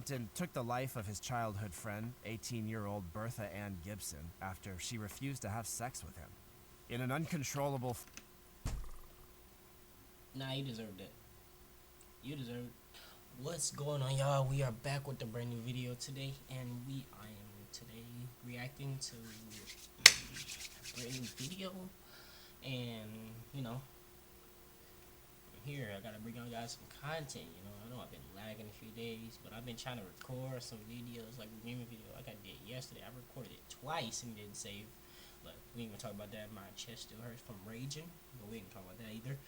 Hampton took the life of his childhood friend, 18-year-old Bertha Ann Gibson, after she refused to have sex with him. In an uncontrollable... Nah, you deserved it. You deserve it. What's going on, y'all? We are back with a brand new video today, and I am today reacting to a brand new video, and, you know, here I gotta bring you guys some content. I know I've been lagging a few days, but I've been trying to record some videos, like a gaming video like I did yesterday. I recorded it twice and didn't save, but we ain't gonna talk about that. My chest still hurts from raging, but we ain't gonna talk about that either.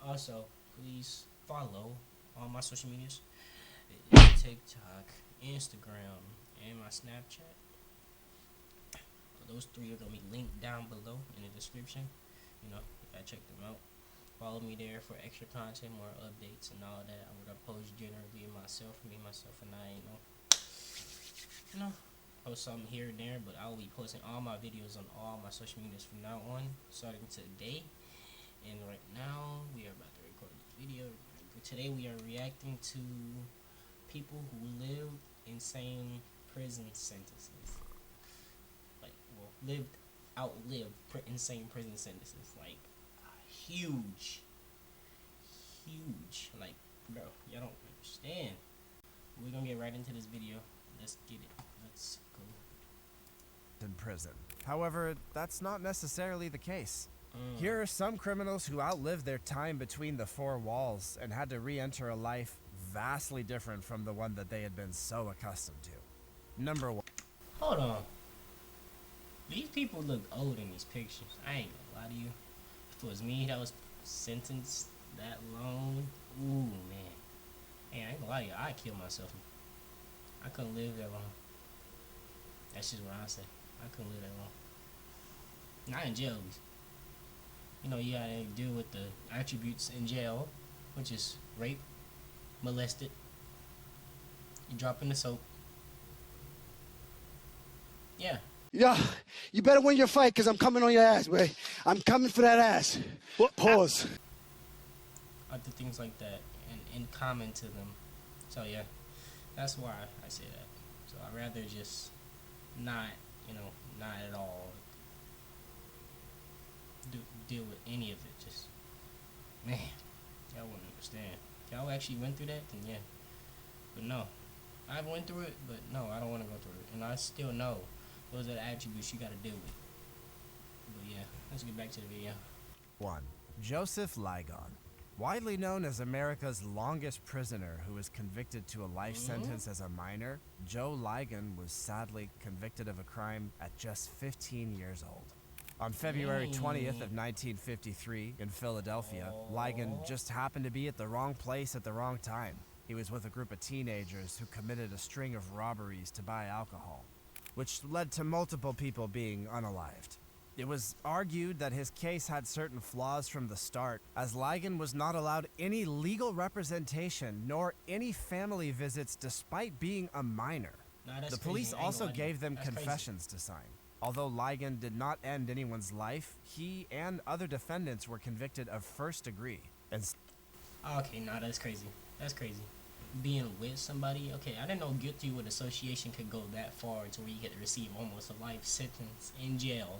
Also, please follow all my social medias. It's TikTok, Instagram, and my Snapchat. Those three are gonna be linked down below in the description. You gotta check them out. Follow me there for extra content, more updates, and all that. I'm gonna post generally myself, and I, post something here and there. But I will be posting all my videos on all my social medias from now on, starting today. And right now, we are about to record this video. Today, we are reacting to people who live insane prison sentences. Outlived insane prison sentences. Like, huge. Like, bro, y'all don't understand. We're gonna get right into this video. Let's get it. Let's go. in prison. However, that's not necessarily the case. Here are some criminals who outlived their time between the four walls and had to re-enter a life vastly different from the one that they had been so accustomed to. Number 1. Hold on. These people look old in these pictures. I ain't gonna lie to you. If it was me that was sentenced that long, ooh, man. Hey, I ain't gonna lie to you. I'd kill myself. I couldn't live that long. That's just what I say. I couldn't live that long. Not in jail, at least. You gotta deal with the attributes in jail, which is rape, molested, you drop in the soap. Yeah. Yeah, you better win your fight, because I'm coming on your ass, boy. I'm coming for that ass. Pause. Other things like that, and in common to them. So, yeah, that's why I say that. So, I'd rather just not, not at all deal with any of it. Just, man, y'all wouldn't understand. Y'all actually went through that, then yeah. But no, I went through it, but no, I don't want to go through it. And I still know those are the attributes you got to deal with. But yeah, let's get back to the video. 1. Joseph Ligon. Widely known as America's longest prisoner who was convicted to a life sentence as a minor, Joe Ligon was sadly convicted of a crime at just 15 years old. On February 20th of 1953 in Philadelphia, Ligon just happened to be at the wrong place at the wrong time. He was with a group of teenagers who committed a string of robberies to buy alcohol, which led to multiple people being unalived. It was argued that his case had certain flaws from the start, as Ligon was not allowed any legal representation nor any family visits despite being a minor. The police also gave them confessions to sign. Although Ligon did not end anyone's life, he and other defendants were convicted of first degree. Okay, nah, that's crazy. That's crazy. Being with somebody, okay, I didn't know guilty with association could go that far to where you get to receive almost a life sentence in jail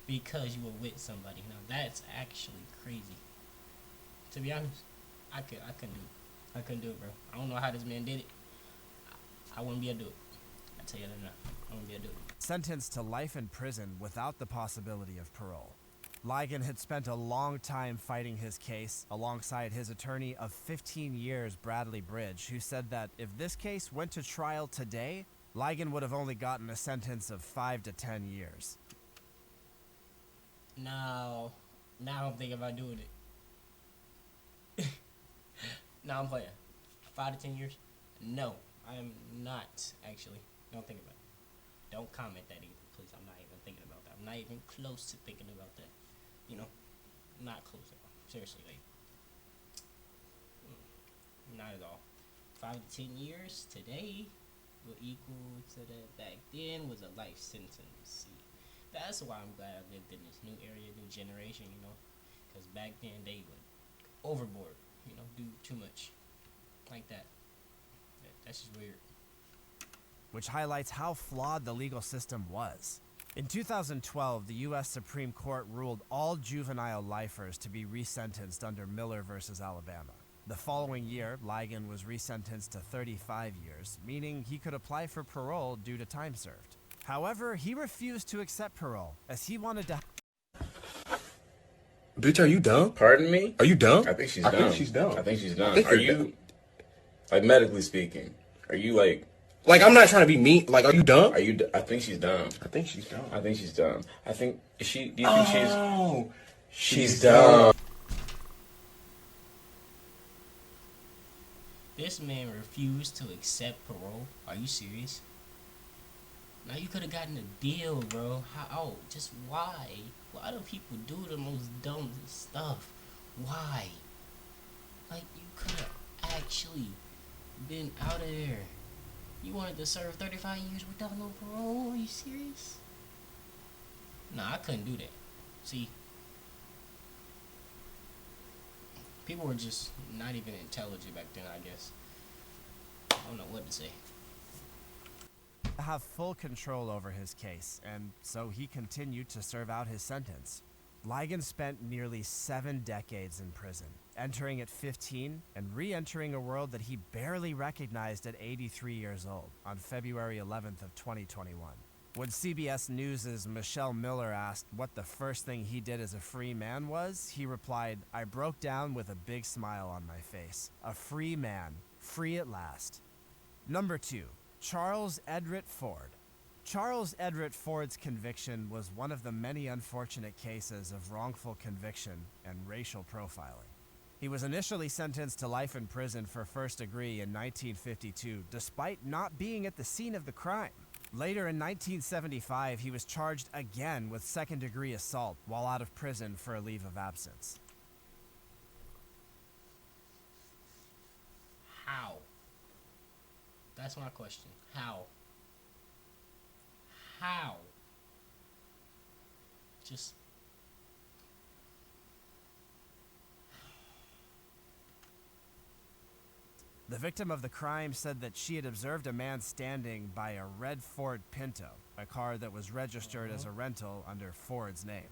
because you were with somebody. Now that's actually crazy. To be honest, I couldn't do it. I couldn't do it, bro. I don't know how this man did it. I wouldn't be able to do it. I tell you that now. I wouldn't be able to do it. Sentenced to life in prison without the possibility of parole. Ligon had spent a long time fighting his case alongside his attorney of 15 years, Bradley Bridge, who said that if this case went to trial today, Ligon would have only gotten a sentence of 5 to 10 years. Now I'm thinking about doing it. Now I'm playing. 5 to 10 years? No, I am not, actually. Don't think about it. Don't comment that either, please. I'm not even thinking about that. I'm not even close to thinking about that. Not close at all. Seriously, like, not at all. 5 to 10 years today will equal to that back then was a life sentence. See, that's why I'm glad I lived in this new area, new generation, because back then they would overboard, do too much like that. That's just weird. which highlights how flawed the legal system was. In 2012, the U.S. Supreme Court ruled all juvenile lifers to be resentenced under Miller versus Alabama. The following year, Ligon was resentenced to 35 years, meaning he could apply for parole due to time served. However, he refused to accept parole, as he wanted to... Bitch, are you dumb? Pardon me? Are you dumb? I think she's I dumb. think she's dumb. I think she's dumb. I think Are you're you, dumb. like, medically speaking, are you like, Like, I'm not trying to be mean. Like, are you dumb? are you, I think she's dumb. I think she's dumb. I think she's dumb. I think, is she, do you think Oh, she's dumb? This man refused to accept parole. Are you serious? Now you could have gotten a deal, bro. How? Just why? Why do people do the most dumb stuff? Why? Like, you could have actually been out of there. You wanted to serve 35 years without no parole? Are you serious? Nah, I couldn't do that. See, people were just not even intelligent back then, I guess. I don't know what to say. have full control over his case, and so he continued to serve out his sentence. Ligon spent nearly 7 decades in prison, entering at 15 and re-entering a world that he barely recognized at 83 years old on February 11th of 2021. When CBS News' Michelle Miller asked what the first thing he did as a free man was, he replied, "I broke down with a big smile on my face. A free man, free at last." Number 2, Charles Edrit Ford. Charles Edrit Ford's conviction was one of the many unfortunate cases of wrongful conviction and racial profiling. He was initially sentenced to life in prison for first degree in 1952, despite not being at the scene of the crime. Later in 1975, he was charged again with second-degree assault while out of prison for a leave of absence. How? That's my question. How? How? Just... The victim of the crime said that she had observed a man standing by a red Ford Pinto, a car that was registered as a rental under Ford's name.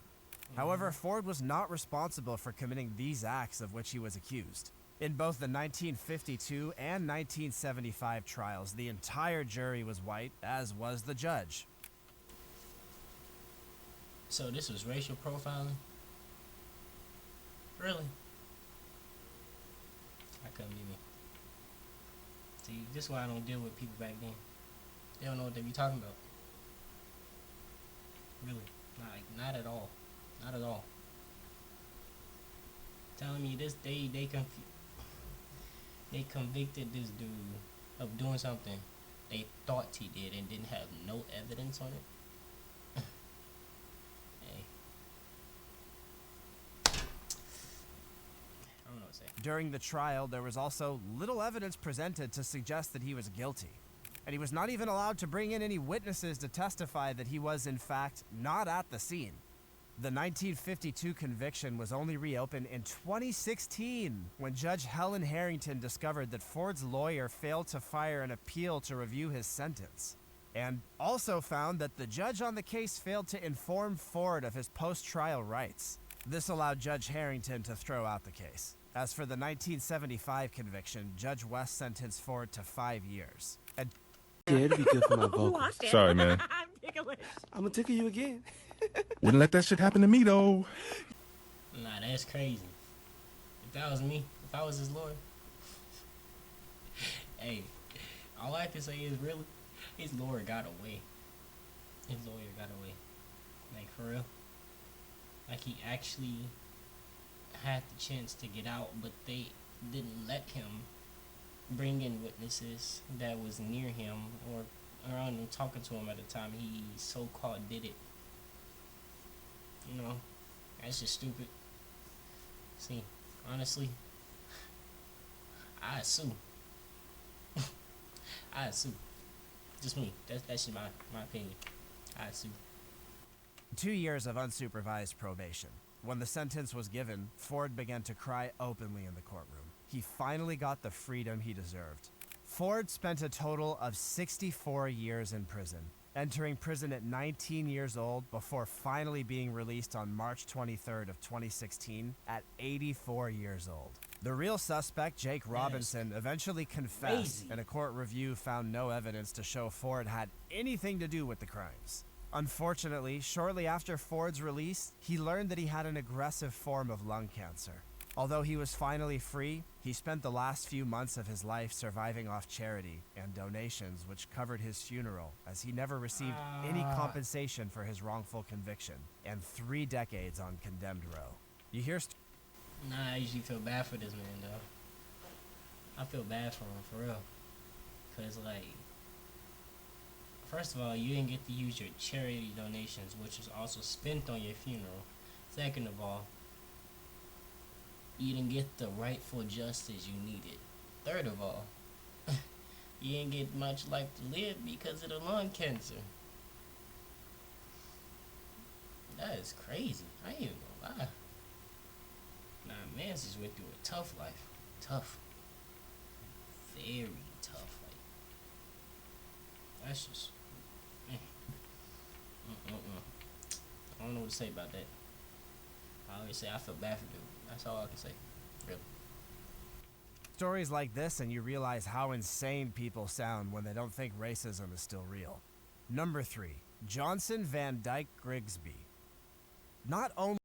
However, Ford was not responsible for committing these acts of which he was accused. In both the 1952 and 1975 trials, the entire jury was white, as was the judge. So this was racial profiling? Really? I couldn't believe it. See, this is why I don't deal with people back then. They don't know what they be talking about. Really. Not at all. Not at all. Telling me this, they convicted this dude of doing something they thought he did and didn't have no evidence on it. Hey. I don't know what to say. During the trial, there was also little evidence presented to suggest that he was guilty. And he was not even allowed to bring in any witnesses to testify that he was, in fact, not at the scene. The 1952 conviction was only reopened in 2016 when Judge Helen Harrington discovered that Ford's lawyer failed to file an appeal to review his sentence, and also found that the judge on the case failed to inform Ford of his post-trial rights. This allowed Judge Harrington to throw out the case. As for the 1975 conviction, Judge West sentenced Ford to 5 years. And Yeah, it'd be good for my vocal. Sorry, man. I'm gonna tickle you again. Wouldn't let that shit happen to me, though. Nah, that's crazy. If that was me, if I was his lawyer, hey, all I can say is really, his lawyer got away. His lawyer got away. Like, for real. Like, he actually had the chance to get out, but they didn't let him bring in witnesses that was near him or around him talking to him at the time he so-called did it. You know, that's just stupid. See, honestly, I sue. I sue. Just me. That's just my opinion. I sue. 2 years of unsupervised probation. When the sentence was given, Ford began to cry openly in the courtroom. He finally got the freedom he deserved. Ford spent a total of 64 years in prison, entering prison at 19 years old before finally being released on March 23rd of 2016 at 84 years old. The real suspect, Jake Robinson, eventually confessed, crazy. and a court review found no evidence to show Ford had anything to do with the crimes. Unfortunately, shortly after Ford's release, he learned that he had an aggressive form of lung cancer. Although he was finally free, he spent the last few months of his life surviving off charity and donations, which covered his funeral, as he never received any compensation for his wrongful conviction, and 3 decades on condemned row. You hear Nah, I usually feel bad for this man, though. I feel bad for him, for real. Because, like, first of all, you didn't get to use your charity donations, which was also spent on your funeral. Second of all, you didn't get the rightful justice you needed. Third of all, you didn't get much life to live because of the lung cancer. That is crazy. I ain't even gonna lie. Nah, man, just went through a tough life. Tough. Very tough. Like, that's just... I don't know what to say about that. I always say I feel bad for dude. That's all I can say. Really. stories like this and you realize how insane people sound when they don't think racism is still real. Number 3. Johnson Van Dyke Grigsby. Not only